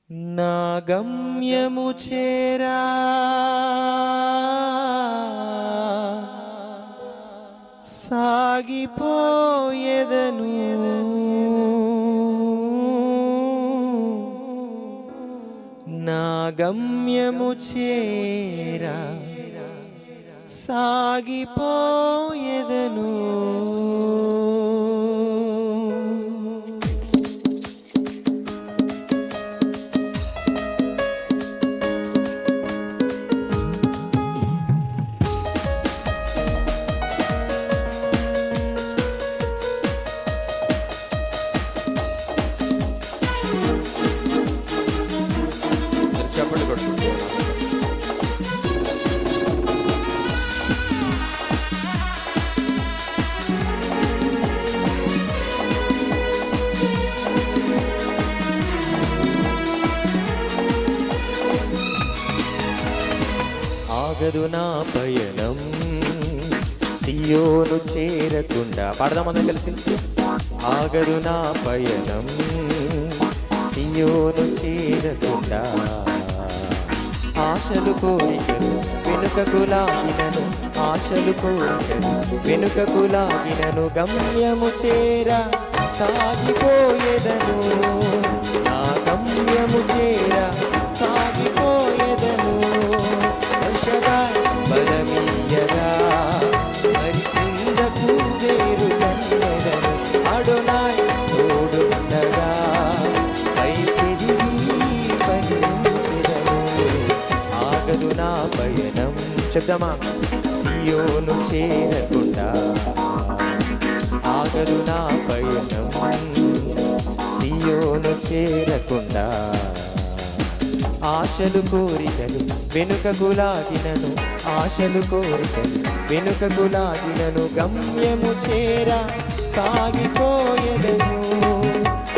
నా గమ్యము చేరా సాగిపోయేదను నా గమ్యము చేరా సాగిపోయేదను ఆగదు నా పయనం సియోను చేరకుండా పాడదామన్నా కలిసి ఆగదు నా పయనం సియోను చేరకుండా ఆశలు కోరికలు వెనుకకు లాగినను ఆశలు కోరికలు వెనుకకు లాగినను గమ్యము చేరా సాగిపోయేదను నా గమ్యము చేరా సాగిపోయేదను బలమీయగా మరి కిందకు వేరు కన్నెదను అడొనాయ్ తోడుండగా పై తిరిగి పయనించెదను ఆగదు నా పయనం చెప్దామా సియోను చేరకుండా ఆగదు నా పయనం సియోను చేరకుండా ఆశలు కోరికలు వెనుకకు లాగినను ఆశలు కోరికలు వెనుకకు లాగినను గమ్యము చేరా సాగిపోయేదను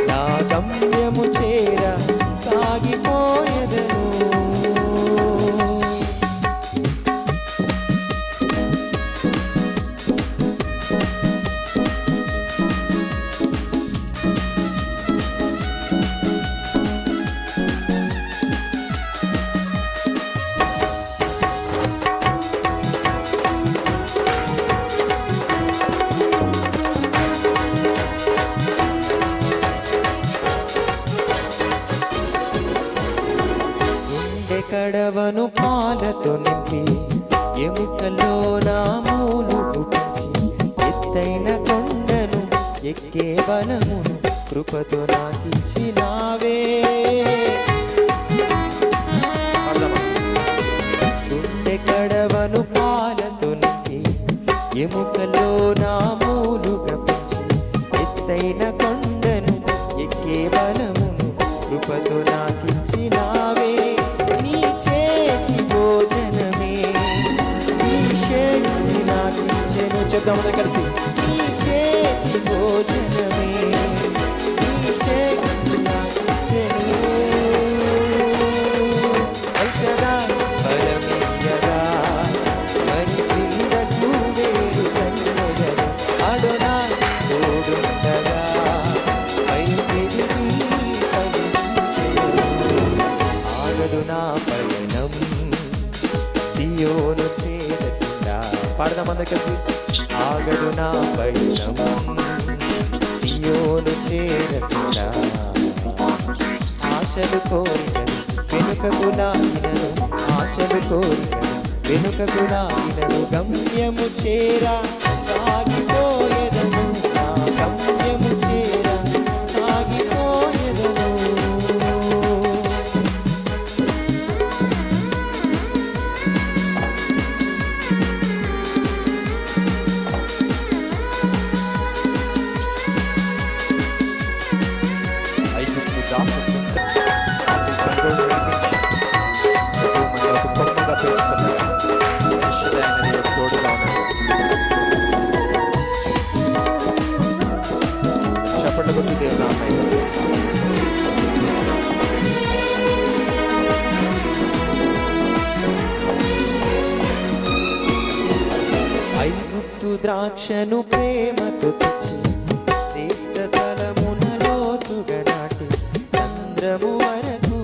నా గమ్యము చేరా సాగిపోయేదను కడవను పాలతో నింపి ఎముకలో నా మూలు గురించి ఎత్తైన కొండను ఎక్కే బలమును కృపతో నాకిచ్చినావే గుండె కడవను పాలతో నింపి ఎముకలో నా మూలు గురించి ఎత్తైన కొండను ఎక్కే బలమును కృపతో నాకిచ్చినావే చెప్దామని కలిసి నీ చేతి భోజనమే నీ శక్తి నాకిచ్చెను ఔషధా బలమీయగా మరి కిందకు వేరు కన్నెదను అడొనాయ్ తోడుండగా పై తిరిగి పయనించెదను ఆగదు నా పయనం సియోను చేరకుండా పాడదామని కలిసి ఆగదు నా పయనం సియోను చేరకుండా ఆశలు కోరికలు వెనుకకు లాగినను ఆశలు కోరికలు వెనుకకు లాగినను గమ్యము చేరా సాగిపోయేదను నా గమ్యము చేరా సాగిపోయేదను ఐగుప్తు ద్రాక్షను ప్రేమతో తెచ్చి శ్రేష్ఠ స్థలమున లోతుగా నాటి సంద్రము వరకు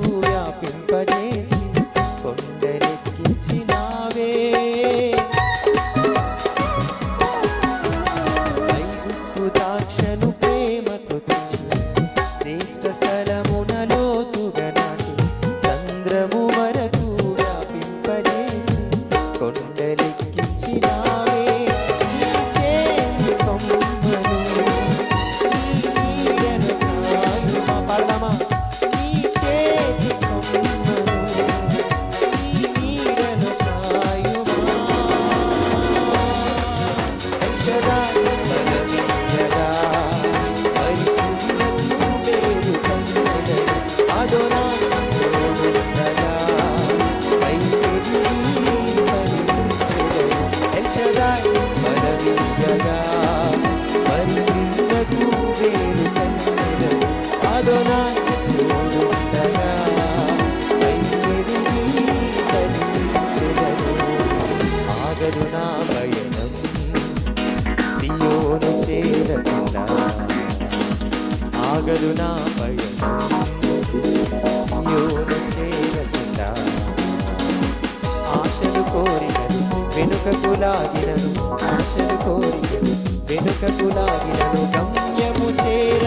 వెనుకకు లాగినను ఆశలు కోరికలు, వెనుకకు లాగినను గమ్యము చేర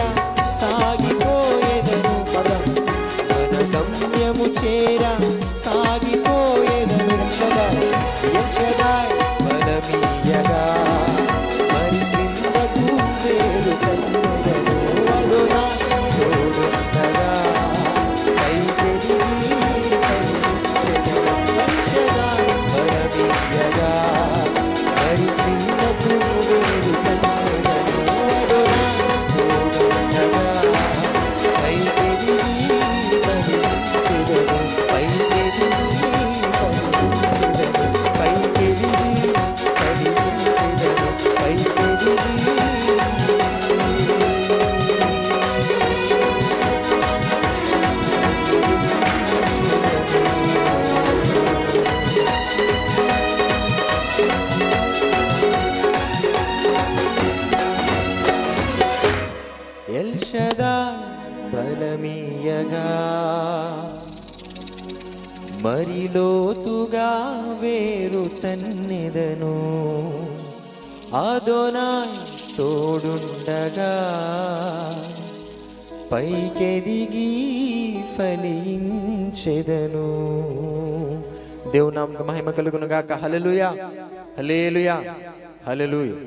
సాగిపోయేదను. పదం మన గమ్యము చేర సాగిపోయేదను. యెషదాయ్ బలమీయగా మరి క్రిందకు వేరు కన్నెదను. అదోనాయ్ తోడుండగా పైకెదిగి పయనించెదను. యెషదాయ్ బలమీయగా మరి క్రిందకు వేరు కన్నెదను. అదోనాయ్ తోడుండగా పైకెదిగి పయనించెదను. పైకెదిగి ఎల్షదాయ్ బలమీయగా మరి లోతుగా వేరు తన్నెదను. అదోనాయ్ తోడుండగా పైకెదిగి ఫలించెదను. దేవుని నామమునకు మహిమ కలుగును గాక. హల్లెలూయా, హల్లెలూయా, హల్లెలూయా.